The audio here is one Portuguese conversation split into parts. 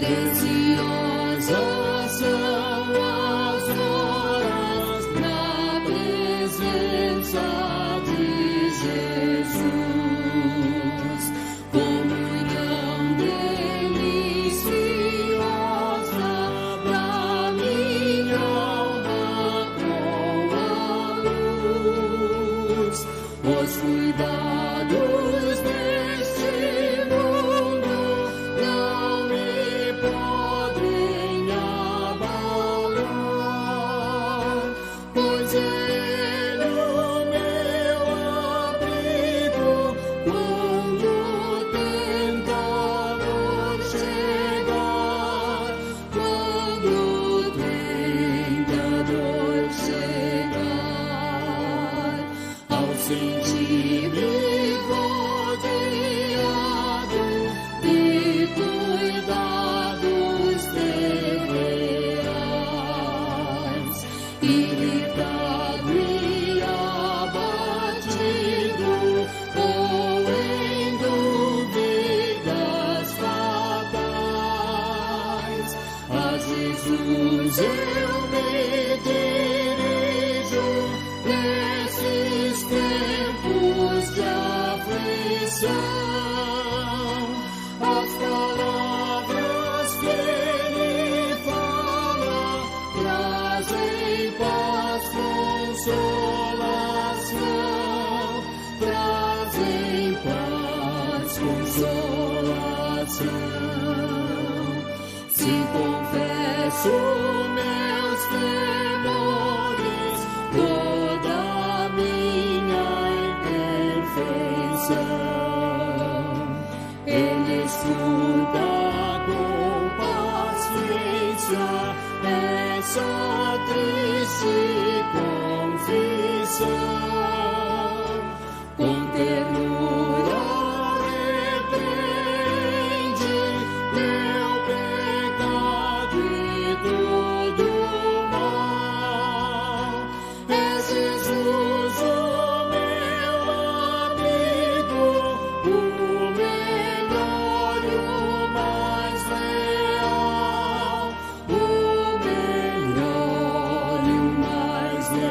Preciosas são as horas na presença de Jesus. Comunhão deliciosa pra minha alma com a luz. Os cuidados deste mundo não me podem abalar, pois Ele o meu abrigo quando o tentador chegar, quando o tentador chegar. Ao sentir-me rodeado de cuidados triviais, irritado e abatido, ou em dúvidas fatais, a Jesus eu me dirijo nesses tempos de aflição. As palavras que Ele fala trazem paz, consolação, trazem paz, consolação. Se confesso meus temores, toda a minha imperfeição, Ele escuta com paciência essa triste confissão. Com ternura repreende meu pecado e todo mal. É Jesus o meu amigo, o melhor e o mais leal, o melhor e o mais leal.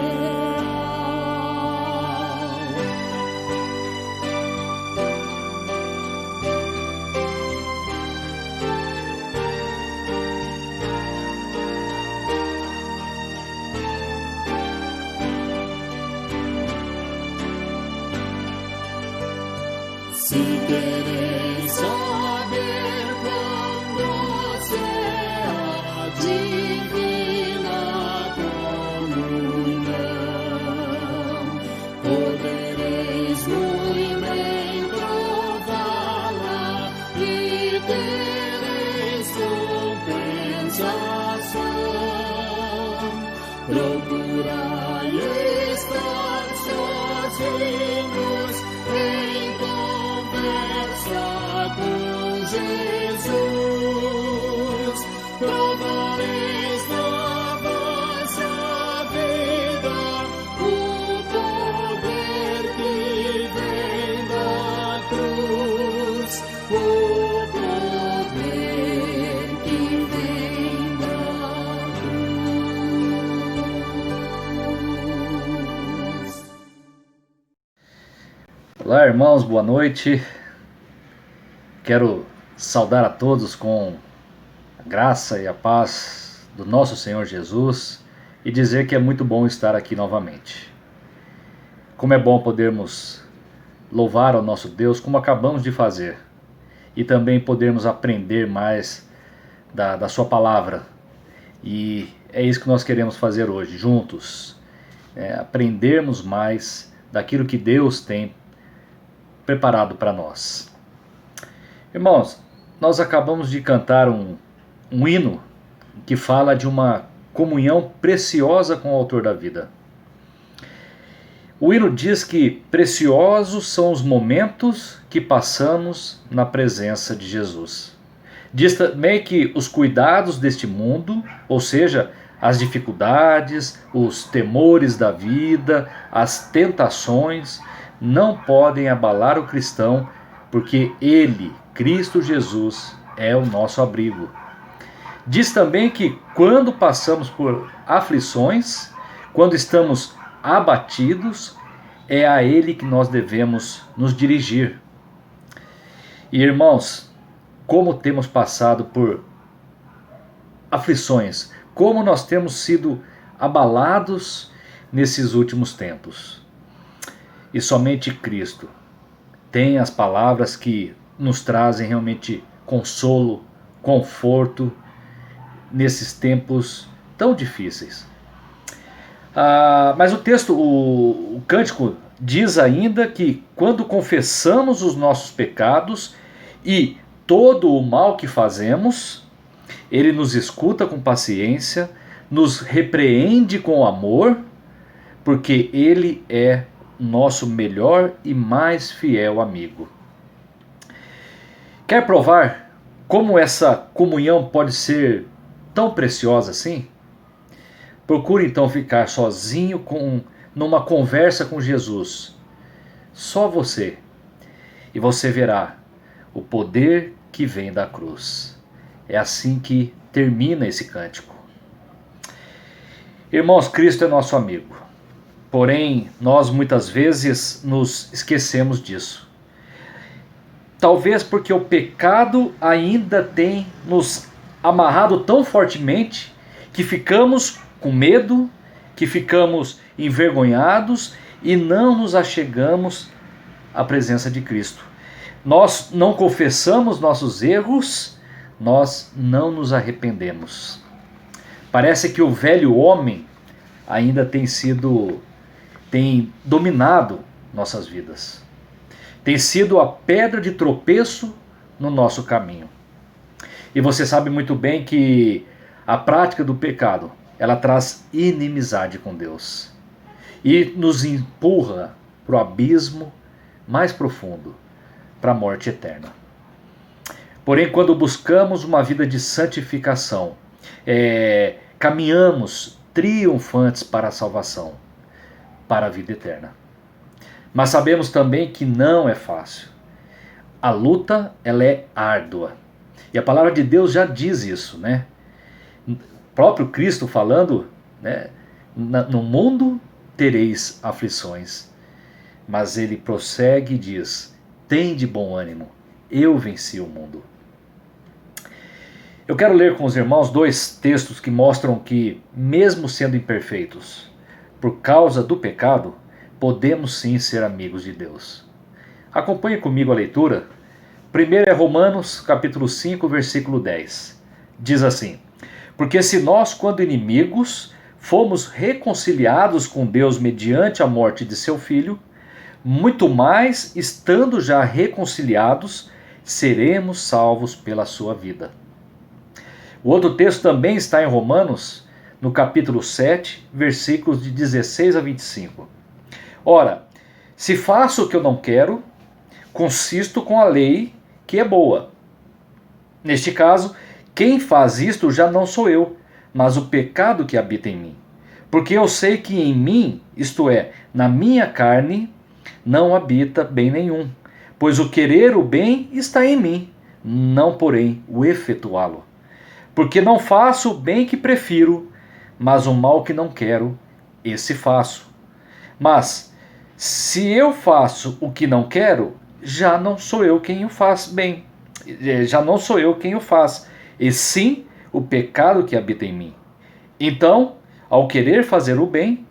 Se quereis saber quando será a divina comunhão, podereis muito bem prová-la e tereis compensação. Procurai estar sozinhos em conversa com Jesus. Provareis na vossa vida o poder que vem da cruz, o poder que vem da cruz. Olá, irmãos, boa noite. Quero saudar a todos com a graça e a paz do nosso Senhor Jesus e dizer que é muito bom estar aqui novamente. Como é bom podermos louvar ao nosso Deus como acabamos de fazer e também podermos aprender mais da sua palavra. E é isso que nós queremos fazer hoje, juntos. Aprendermos mais daquilo que Deus tem preparado para nós. Irmãos, nós acabamos de cantar um hino que fala de uma comunhão preciosa com o autor da vida. O hino diz que preciosos são os momentos que passamos na presença de Jesus. Diz também que os cuidados deste mundo, ou seja, as dificuldades, os temores da vida, as tentações, não podem abalar o cristão, porque Ele, Cristo Jesus, é o nosso abrigo. Diz também que quando passamos por aflições, quando estamos abatidos, é a Ele que nós devemos nos dirigir. E irmãos, como temos passado por aflições, como nós temos sido abalados nesses últimos tempos. E somente Cristo tem as palavras que nos trazem realmente consolo, conforto nesses tempos tão difíceis. Mas o texto, o cântico diz ainda que quando confessamos os nossos pecados e todo o mal que fazemos, Ele nos escuta com paciência, nos repreende com amor, porque Ele é nosso melhor e mais fiel amigo. Quer provar como essa comunhão pode ser tão preciosa assim? Procure então ficar sozinho numa conversa com Jesus, só você, e você verá o poder que vem da cruz. É assim que termina esse cântico. Irmãos, Cristo é nosso amigo, porém nós muitas vezes nos esquecemos disso. Talvez porque o pecado ainda tem nos amarrado tão fortemente que ficamos com medo, que ficamos envergonhados e não nos achegamos à presença de Cristo. Nós não confessamos nossos erros, nós não nos arrependemos. Parece que o velho homem ainda tem dominado nossas vidas. Tem sido a pedra de tropeço no nosso caminho. E você sabe muito bem que a prática do pecado, ela traz inimizade com Deus e nos empurra para o abismo mais profundo, para a morte eterna. Porém, quando buscamos uma vida de santificação, caminhamos triunfantes para a salvação, para a vida eterna. Mas sabemos também que não é fácil. A luta, ela é árdua. E a palavra de Deus já diz isso, né? O próprio Cristo falando, né? No mundo tereis aflições. Mas ele prossegue e diz: tende bom ânimo, eu venci o mundo. Eu quero ler com os irmãos 2 textos que mostram que, mesmo sendo imperfeitos, por causa do pecado, podemos sim ser amigos de Deus. Acompanhe comigo a leitura. Primeiro é Romanos, capítulo 5, versículo 10. Diz assim: porque se nós, quando inimigos, fomos reconciliados com Deus mediante a morte de seu Filho, muito mais, estando já reconciliados, seremos salvos pela sua vida. O outro texto também está em Romanos, no capítulo 7, versículos de 16 a 25. Ora, se faço o que eu não quero, consisto com a lei que é boa. Neste caso, quem faz isto já não sou eu, mas o pecado que habita em mim. Porque eu sei que em mim, isto é, na minha carne, não habita bem nenhum. Pois o querer o bem está em mim, não porém o efetuá-lo. Porque não faço o bem que prefiro, mas o mal que não quero, esse faço. Mas se eu faço o que não quero, já não sou eu quem o faz bem. Já não sou eu quem o faz, e sim o pecado que habita em mim. Então, ao querer fazer o bem,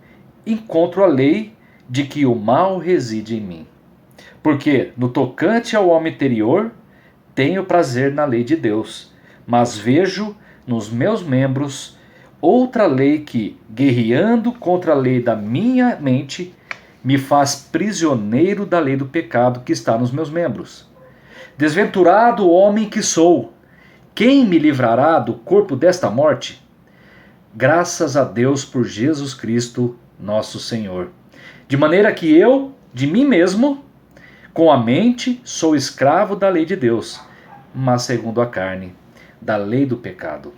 encontro a lei de que o mal reside em mim. Porque, no tocante ao homem interior, tenho prazer na lei de Deus, mas vejo nos meus membros outra lei que, guerreando contra a lei da minha mente, me faz prisioneiro da lei do pecado que está nos meus membros. Desventurado homem que sou, quem me livrará do corpo desta morte? Graças a Deus por Jesus Cristo, nosso Senhor. De maneira que eu, de mim mesmo, com a mente, sou escravo da lei de Deus, mas segundo a carne, da lei do pecado.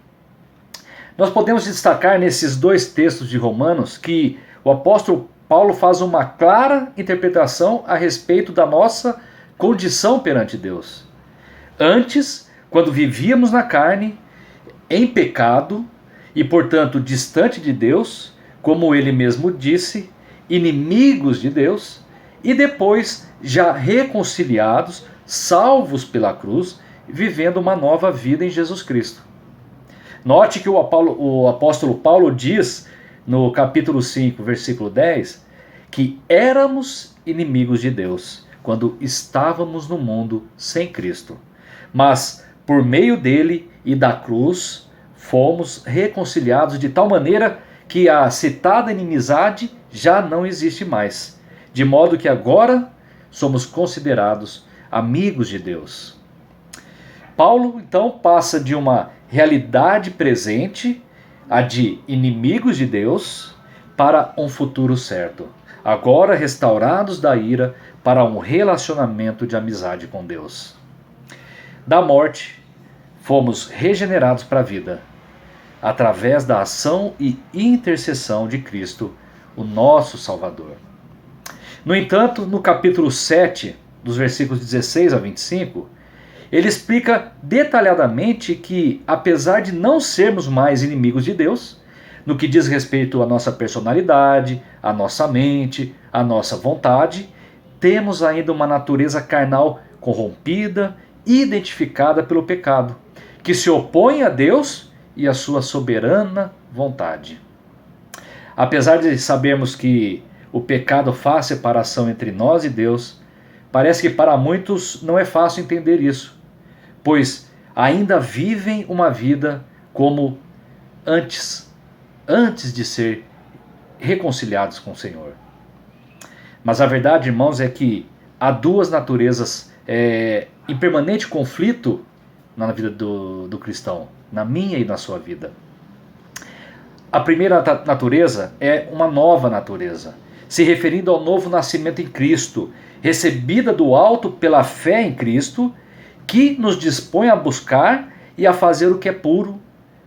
Nós podemos destacar nesses 2 textos de Romanos que o apóstolo Paulo faz uma clara interpretação a respeito da nossa condição perante Deus. Antes, quando vivíamos na carne, em pecado e, portanto, distante de Deus, como ele mesmo disse, inimigos de Deus, e depois já reconciliados, salvos pela cruz, vivendo uma nova vida em Jesus Cristo. Note que o apóstolo Paulo diz no capítulo 5, versículo 10, que éramos inimigos de Deus quando estávamos no mundo sem Cristo. Mas por meio dele e da cruz fomos reconciliados de tal maneira que a citada inimizade já não existe mais, de modo que agora somos considerados amigos de Deus. Paulo então passa de uma realidade presente, a de inimigos de Deus, para um futuro certo, agora restaurados da ira para um relacionamento de amizade com Deus. Da morte, fomos regenerados para a vida, através da ação e intercessão de Cristo, o nosso Salvador. No entanto, no capítulo 7, dos versículos 16 a 25, ele explica detalhadamente que, apesar de não sermos mais inimigos de Deus, no que diz respeito à nossa personalidade, à nossa mente, à nossa vontade, temos ainda uma natureza carnal corrompida e identificada pelo pecado, que se opõe a Deus e à sua soberana vontade. Apesar de sabermos que o pecado faz separação entre nós e Deus, parece que para muitos não é fácil entender isso, pois ainda vivem uma vida como antes de ser reconciliados com o Senhor. Mas a verdade, irmãos, é que há duas naturezas em permanente conflito na vida do cristão, na minha e na sua vida. A primeira natureza é uma nova natureza, se referindo ao novo nascimento em Cristo, recebida do alto pela fé em Cristo, que nos dispõe a buscar e a fazer o que é puro,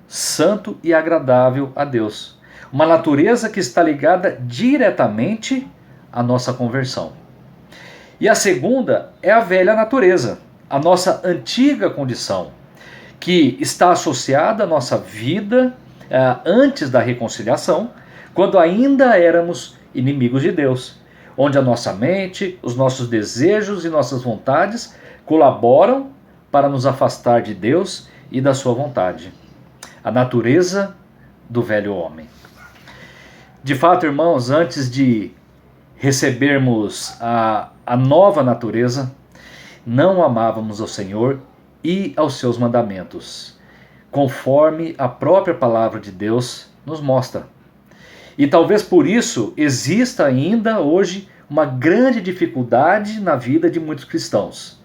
santo e agradável a Deus. Uma natureza que está ligada diretamente à nossa conversão. E a segunda é a velha natureza, a nossa antiga condição, que está associada à nossa vida antes da reconciliação, quando ainda éramos inimigos de Deus, onde a nossa mente, os nossos desejos e nossas vontades colaboram para nos afastar de Deus e da sua vontade. A natureza do velho homem. De fato, irmãos, antes de recebermos a nova natureza, não amávamos ao Senhor e aos seus mandamentos, conforme a própria palavra de Deus nos mostra. E talvez por isso exista ainda hoje uma grande dificuldade na vida de muitos cristãos.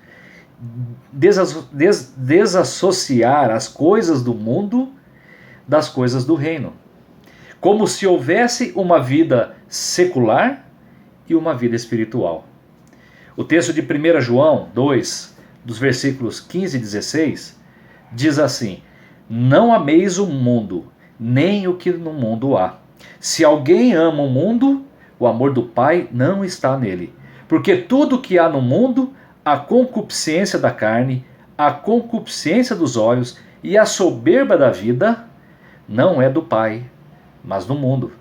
Desassociar as coisas do mundo das coisas do reino. Como se houvesse uma vida secular e uma vida espiritual. O texto de 1 João 2, dos versículos 15 e 16, diz assim: não ameis o mundo, nem o que no mundo há. Se alguém ama o mundo, o amor do Pai não está nele. Porque tudo que há no mundo, a concupiscência da carne, a concupiscência dos olhos e a soberba da vida, não é do Pai, mas do mundo.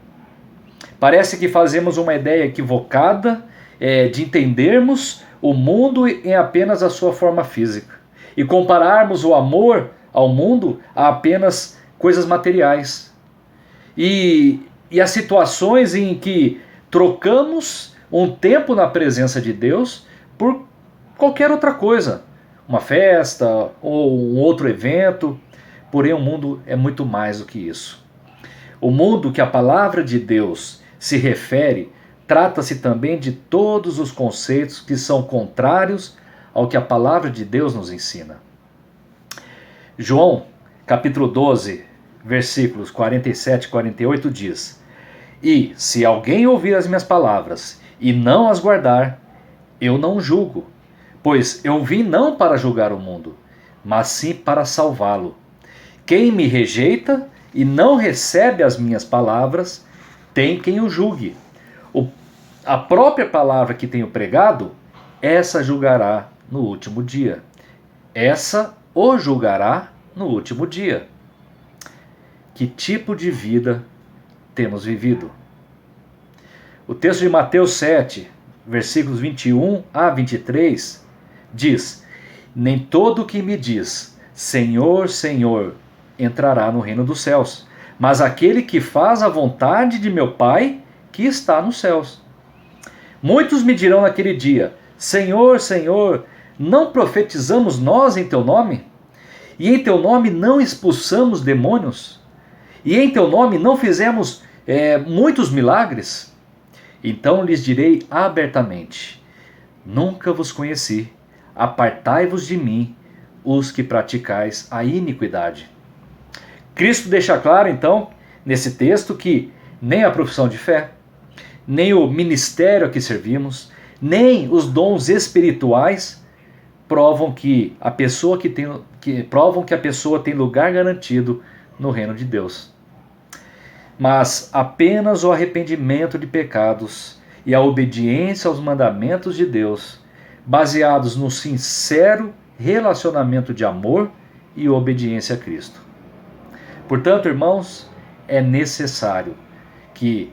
Parece que fazemos uma ideia equivocada de entendermos o mundo em apenas a sua forma física e compararmos o amor ao mundo a apenas coisas materiais. E as situações em que trocamos um tempo na presença de Deus por qualquer outra coisa, uma festa ou um outro evento. Porém, o mundo é muito mais do que isso. O mundo que a palavra de Deus se refere trata-se também de todos os conceitos que são contrários ao que a palavra de Deus nos ensina. João, capítulo 12, versículos 47 e 48 diz: e se alguém ouvir as minhas palavras e não as guardar, eu não julgo, pois eu vim não para julgar o mundo, mas sim para salvá-lo. Quem me rejeita e não recebe as minhas palavras, tem quem o julgue. A própria palavra que tenho pregado, essa julgará no último dia. Essa o julgará no último dia. que tipo de vida temos vivido. O texto de Mateus 7, versículos 21 a 23, diz: Nem todo o que me diz, Senhor, Senhor, entrará no reino dos céus, mas aquele que faz a vontade de meu Pai que está nos céus. Muitos me dirão naquele dia: Senhor, Senhor, não profetizamos nós em teu nome? E em teu nome não expulsamos demônios? E em teu nome não fizemos muitos milagres? Então lhes direi abertamente: Nunca vos conheci, apartai-vos de mim, os que praticais a iniquidade. Cristo deixa claro, então, nesse texto, que nem a profissão de fé, nem o ministério a que servimos, nem os dons espirituais provam que a pessoa tem lugar garantido no reino de Deus. Mas apenas o arrependimento de pecados e a obediência aos mandamentos de Deus, baseados no sincero relacionamento de amor e obediência a Cristo. Portanto, irmãos, é necessário que,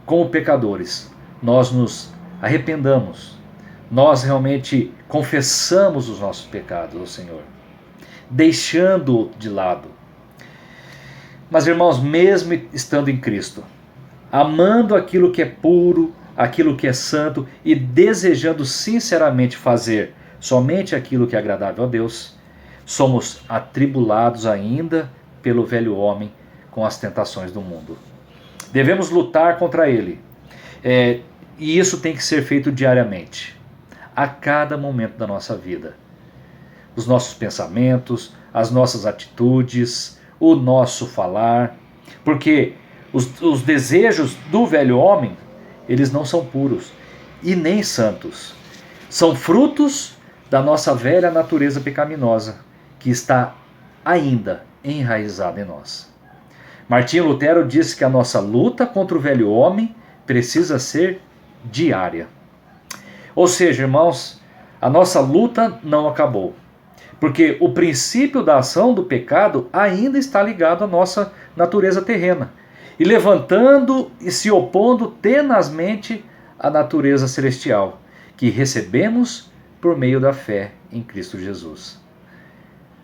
como pecadores, nós nos arrependamos, nós realmente confessamos os nossos pecados ao Senhor, deixando-o de lado. Mas, irmãos, mesmo estando em Cristo, amando aquilo que é puro, aquilo que é santo e desejando sinceramente fazer somente aquilo que é agradável a Deus, somos atribulados ainda pelo velho homem com as tentações do mundo. Devemos lutar contra ele, e isso tem que ser feito diariamente, a cada momento da nossa vida. Os nossos pensamentos, as nossas atitudes, o nosso falar, porque os desejos do velho homem, eles não são puros e nem santos. São frutos da nossa velha natureza pecaminosa, que está ainda enraizada em nós. Martinho Lutero disse que a nossa luta contra o velho homem precisa ser diária. Ou seja, irmãos, a nossa luta não acabou, porque o princípio da ação do pecado ainda está ligado à nossa natureza terrena, e levantando e se opondo tenazmente à natureza celestial, que recebemos por meio da fé em Cristo Jesus.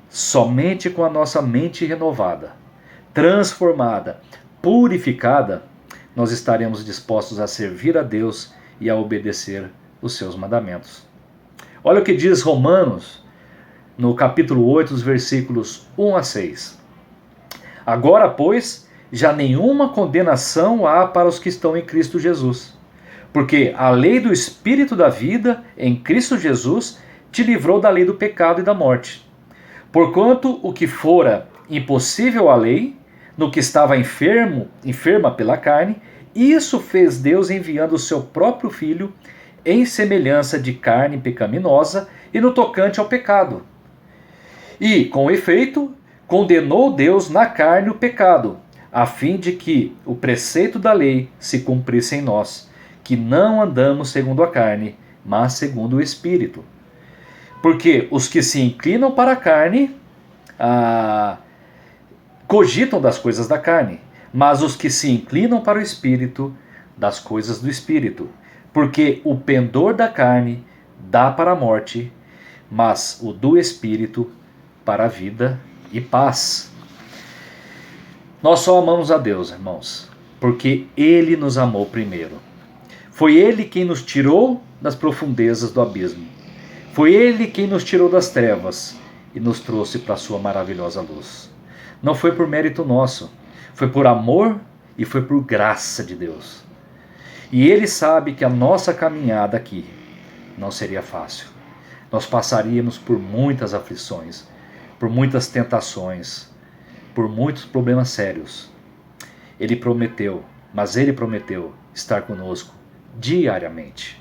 Somente com a nossa mente renovada, transformada, purificada, nós estaremos dispostos a servir a Deus e a obedecer os seus mandamentos. Olha o que diz Romanos, no capítulo 8, os versículos 1 a 6. Agora, pois, já nenhuma condenação há para os que estão em Cristo Jesus, porque a lei do Espírito da vida em Cristo Jesus te livrou da lei do pecado e da morte. Porquanto o que fora impossível à lei, no que estava enferma pela carne, isso fez Deus enviando o seu próprio Filho em semelhança de carne pecaminosa e no tocante ao pecado. E, com efeito, condenou Deus na carne o pecado, a fim de que o preceito da lei se cumprisse em nós, que não andamos segundo a carne, mas segundo o Espírito. Porque os que se inclinam para a carne cogitam das coisas da carne, mas os que se inclinam para o Espírito, das coisas do Espírito. Porque o pendor da carne dá para a morte, mas o do Espírito para a vida e paz. Nós só amamos a Deus, irmãos, porque Ele nos amou primeiro. Foi Ele quem nos tirou das profundezas do abismo. Foi Ele quem nos tirou das trevas e nos trouxe para a sua maravilhosa luz. Não foi por mérito nosso, foi por amor e foi por graça de Deus. E Ele sabe que a nossa caminhada aqui não seria fácil. Nós passaríamos por muitas aflições, por muitas tentações, por muitos problemas sérios. Ele prometeu estar conosco diariamente.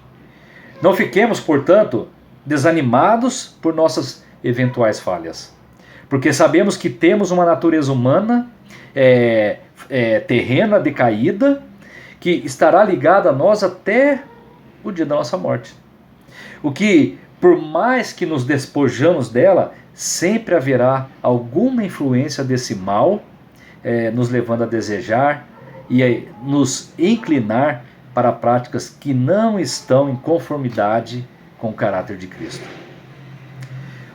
Não fiquemos, portanto, desanimados por nossas eventuais falhas, porque sabemos que temos uma natureza humana, terrena, decaída, que estará ligada a nós até o dia da nossa morte. O que, por mais que nos despojamos dela, sempre haverá alguma influência desse mal nos levando a desejar e nos inclinar para práticas que não estão em conformidade com o caráter de Cristo.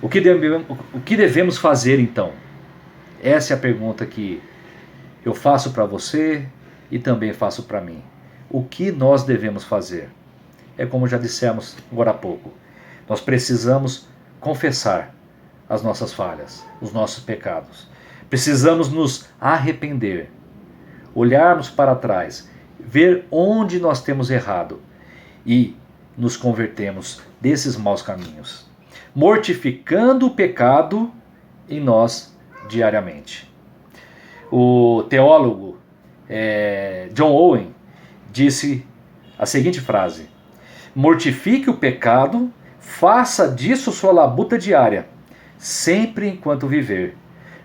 O que devemos fazer então? Essa é a pergunta que eu faço para você e também faço para mim. O que nós devemos fazer? É como já dissemos agora há pouco. Nós precisamos confessar as nossas falhas, os nossos pecados. Precisamos nos arrepender, olharmos para trás, ver onde nós temos errado e nos convertemos desses maus caminhos, mortificando o pecado em nós diariamente. O teólogo John Owen disse a seguinte frase: mortifique o pecado, faça disso sua labuta diária, sempre enquanto viver.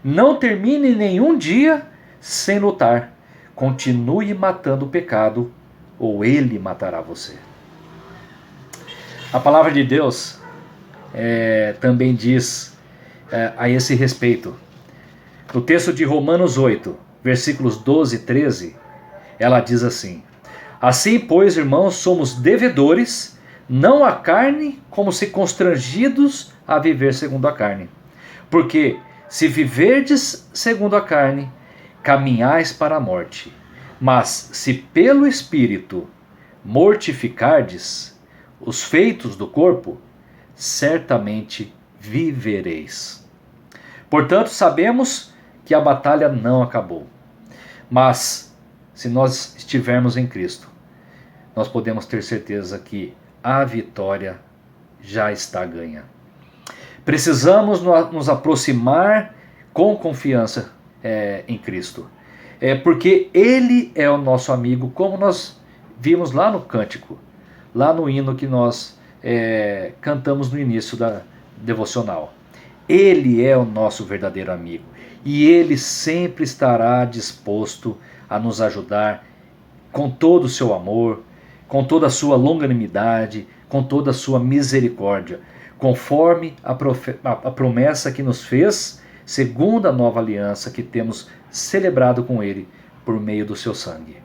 Não termine nenhum dia sem lutar. Continue matando o pecado, ou ele matará você. A palavra de Deus também diz a esse respeito. No texto de Romanos 8, versículos 12 e 13, ela diz assim: assim, pois, irmãos, somos devedores, não à carne, como se constrangidos a viver segundo a carne. Porque, se viverdes segundo a carne, caminhais para a morte. Mas, se pelo Espírito mortificardes os feitos do corpo, certamente vivereis. Portanto, sabemos que a batalha não acabou. Mas, se nós estivermos em Cristo, nós podemos ter certeza que a vitória já está ganha. Precisamos nos aproximar com confiança em Cristo. Porque Ele é o nosso amigo, como nós vimos lá no cântico, lá no hino que nós cantamos no início da devocional. Ele é o nosso verdadeiro amigo. E Ele sempre estará disposto a nos ajudar com todo o seu amor, com toda a sua longanimidade, com toda a sua misericórdia, conforme a promessa que nos fez, segundo a nova aliança que temos celebrado com Ele por meio do seu sangue.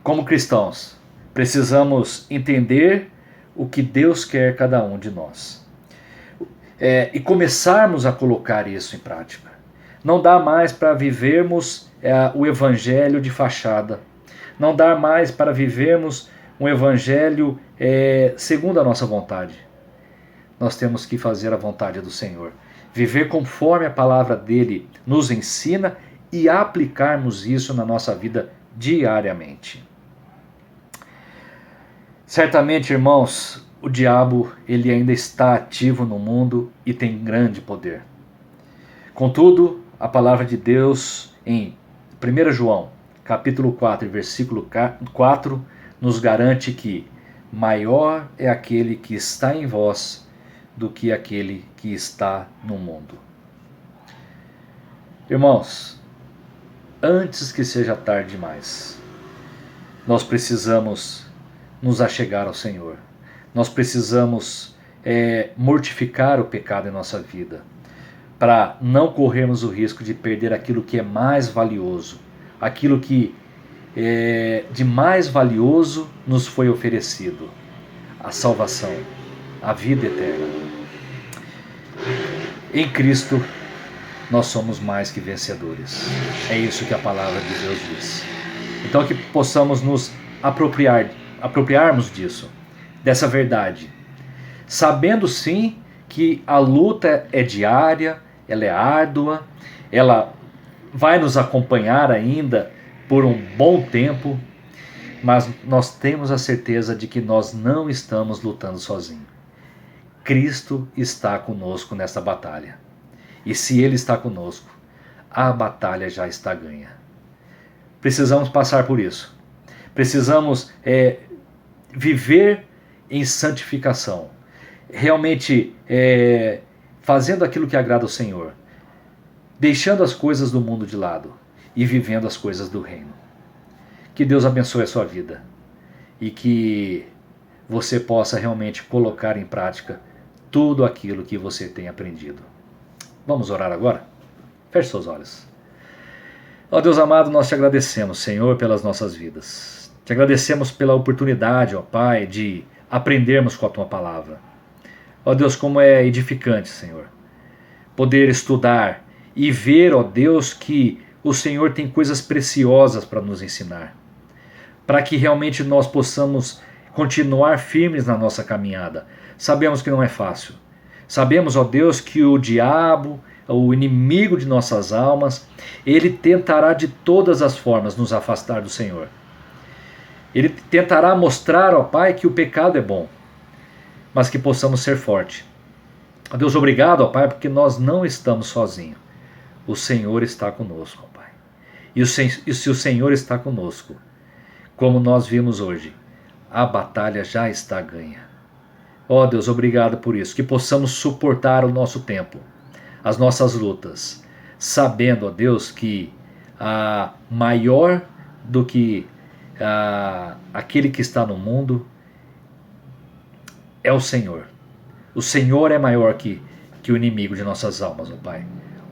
Como cristãos, precisamos entender o que Deus quer cada um de nós e começarmos a colocar isso em prática. Não dá mais para vivermos o evangelho de fachada. Não dá mais para vivermos um evangelho segundo a nossa vontade. Nós temos que fazer a vontade do Senhor. Viver conforme a palavra dele nos ensina e aplicarmos isso na nossa vida diariamente. Certamente, irmãos, o diabo ele ainda está ativo no mundo e tem grande poder. Contudo, a palavra de Deus em 1 João, capítulo 4, versículo 4, nos garante que maior é aquele que está em vós do que aquele que está no mundo. Irmãos, antes que seja tarde demais, nós precisamos nos achegar ao Senhor. Nós precisamos mortificar o pecado em nossa vida, para não corrermos o risco de perder aquilo que é mais valioso, aquilo que de mais valioso nos foi oferecido, a salvação, a vida eterna. Em Cristo nós somos mais que vencedores. É isso que a palavra de Deus diz. Então que possamos nos apropriarmos disso, dessa verdade, sabendo sim que a luta é diária, ela é árdua, ela vai nos acompanhar ainda por um bom tempo, mas nós temos a certeza de que nós não estamos lutando sozinhos. Cristo está conosco nessa batalha. E se Ele está conosco, a batalha já está ganha. Precisamos passar por isso. Precisamos viver em santificação. Realmente fazendo aquilo que agrada ao Senhor. Deixando as coisas do mundo de lado e vivendo as coisas do reino. Que Deus abençoe a sua vida e que você possa realmente colocar em prática tudo aquilo que você tem aprendido. Vamos orar agora? Feche seus olhos. Ó Deus amado, nós te agradecemos, Senhor, pelas nossas vidas. Te agradecemos pela oportunidade, ó Pai, de aprendermos com a Tua Palavra. Ó Deus, como é edificante, Senhor, poder estudar e ver, ó Deus, que o Senhor tem coisas preciosas para nos ensinar, para que realmente nós possamos continuar firmes na nossa caminhada. Sabemos que não é fácil. Sabemos, ó Deus, que o diabo, o inimigo de nossas almas, ele tentará de todas as formas nos afastar do Senhor. Ele tentará mostrar, ó Pai, que o pecado é bom, mas que possamos ser fortes. Ó Deus, obrigado, ó Pai, porque nós não estamos sozinhos. O Senhor está conosco, ó Pai. E se o Senhor está conosco, como nós vimos hoje, a batalha já está ganha. Ó Deus, obrigado por isso, que possamos suportar o nosso tempo, as nossas lutas, sabendo, ó Deus, que maior do que aquele que está no mundo é o Senhor. O Senhor é maior que o inimigo de nossas almas, ó Pai.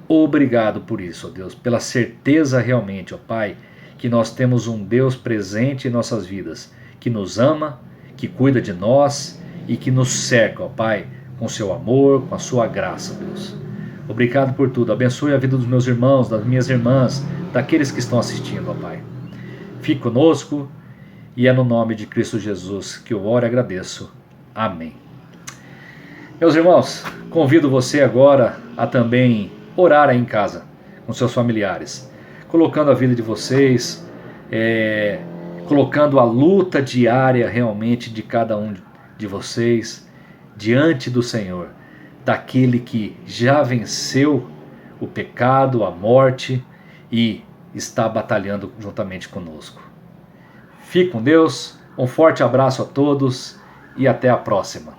Obrigado por isso, ó Deus, pela certeza realmente, ó Pai, que nós temos um Deus presente em nossas vidas, que nos ama, que cuida de nós e que nos cerca, ó Pai, com seu amor, com a sua graça, Deus. Obrigado por tudo. Abençoe a vida dos meus irmãos, das minhas irmãs, daqueles que estão assistindo, ó Pai. Fique conosco e é no nome de Cristo Jesus que eu oro e agradeço. Amém. Meus irmãos, convido você agora a também orar aí em casa, com seus familiares, colocando a vida de vocês, colocando a luta diária realmente de cada um de vocês diante do Senhor, daquele que já venceu o pecado, a morte e está batalhando juntamente conosco. Fique com Deus, um forte abraço a todos e até a próxima.